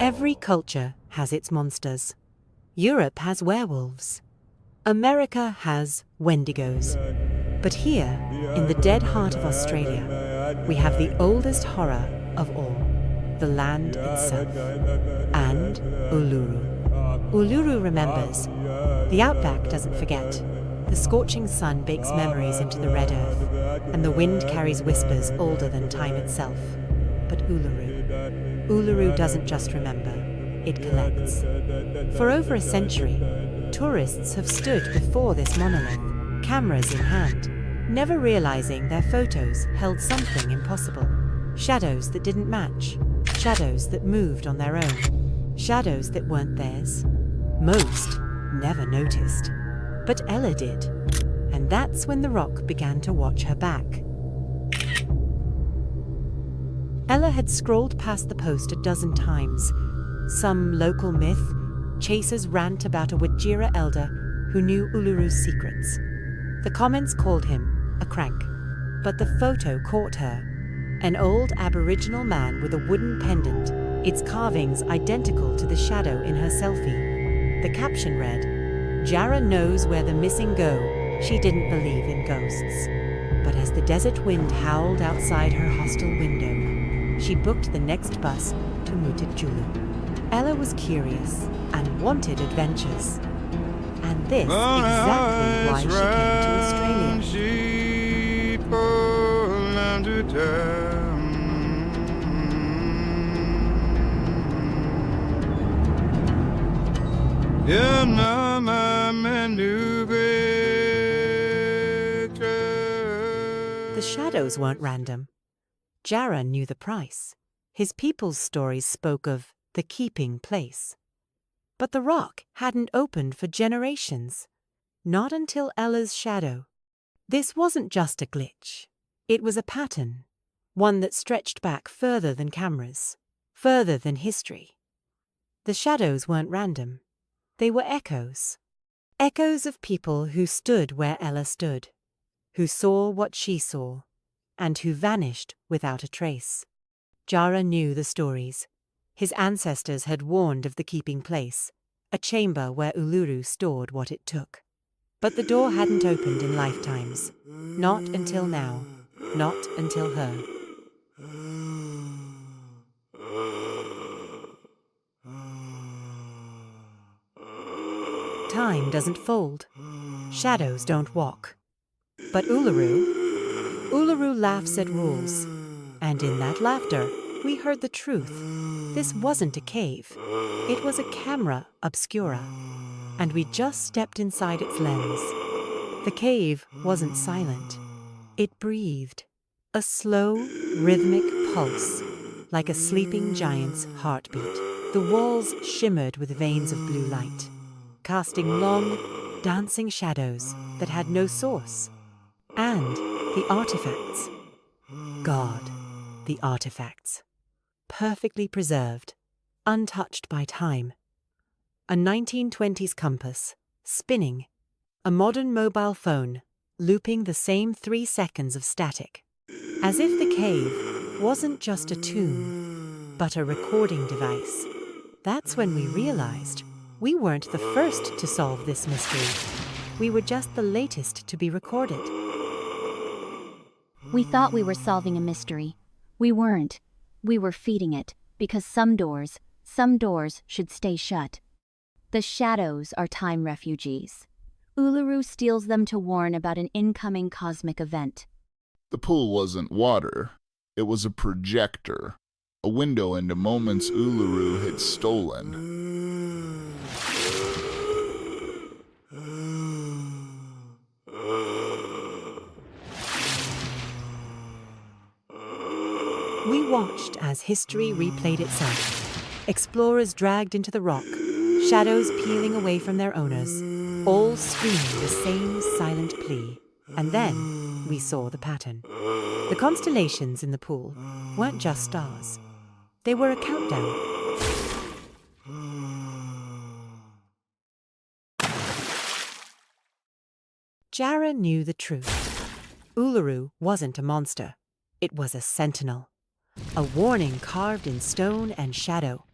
Every culture has its monsters. Europe has werewolves. America has wendigos. But here, in the dead heart of Australia, we have the oldest horror of all, the land itself. And Uluru. Uluru remembers. The outback doesn't forget. The scorching sun bakes memories into the red earth, and the wind carries whispers older than time itself. But Uluru doesn't just remember, it collects. For over a century, tourists have stood before this monolith, cameras in hand, never realizing their photos held something impossible. Shadows that didn't match, shadows that moved on their own, shadows that weren't theirs. Most never noticed. But Ella did, and that's when the rock began to watch her back. Ella had scrolled past the post a dozen times. Some local myth, chasers rant about a Jarrah elder who knew Uluru's secrets. The comments called him a crank, but the photo caught her. An old Aboriginal man with a wooden pendant, its carvings identical to the shadow in her selfie. The caption read, "Jarrah knows where the missing go. She didn't believe in ghosts." But as the desert wind howled outside her hostel window, she booked the next bus to Mutitjulu. Ella was curious and wanted adventures. And this exactly why she came to Australia. The shadows weren't random. Jarrah knew the price. His people's stories spoke of the keeping place. But the rock hadn't opened for generations. Not until Ella's shadow. This wasn't just a glitch. It was a pattern. One that stretched back further than cameras. Further than history. The shadows weren't random. They were echoes. Echoes of people who stood where Ella stood. Who saw what she saw. And who vanished without a trace. Jarrah knew the stories. His ancestors had warned of the keeping place, a chamber where Uluru stored what it took. But the door hadn't opened in lifetimes. Not until now. Not until her. Time doesn't fold. Shadows don't walk. But Uluru laughs at rules. And in that laughter, we heard the truth. This wasn't a cave. It was a camera obscura. And we just stepped inside its lens. The cave wasn't silent. It breathed. A slow, rhythmic pulse, like a sleeping giant's heartbeat. The walls shimmered with veins of blue light, casting long, dancing shadows that had no source. And the artifacts. God, the artifacts. Perfectly preserved, untouched by time. A 1920s compass, spinning. A modern mobile phone, looping the same 3 seconds of static. As if the cave wasn't just a tomb, but a recording device. That's when we realized we weren't the first to solve this mystery. We were just the latest to be recorded. We thought we were solving a mystery. We weren't. We were feeding it, because some doors should stay shut. The shadows are time refugees. Uluru steals them to warn about an incoming cosmic event. The pool wasn't water. It was a projector, a window into moments Uluru had stolen. We watched as history replayed itself. Explorers dragged into the rock, shadows peeling away from their owners, all screaming the same silent plea. And then we saw the pattern. The constellations in the pool weren't just stars. They were a countdown. Jarrah knew the truth. Uluru wasn't a monster. It was a sentinel. A warning carved in stone and shadow.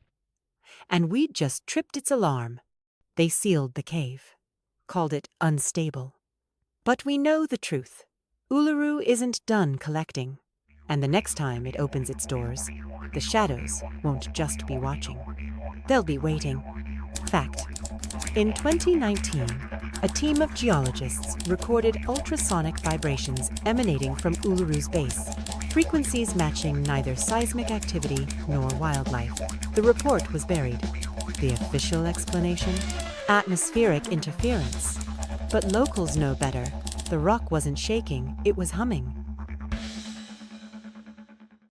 and we'd just tripped its alarm. They sealed the cave, called it unstable. But we know the truth. Uluru isn't done collecting, and the next time it opens its doors, the shadows won't just be watching. They'll be waiting. Fact: in 2019, a team of geologists recorded ultrasonic vibrations emanating from Uluru's base, frequencies matching neither seismic activity nor wildlife. The report was buried. The official explanation? Atmospheric interference. But locals know better. The rock wasn't shaking, it was humming.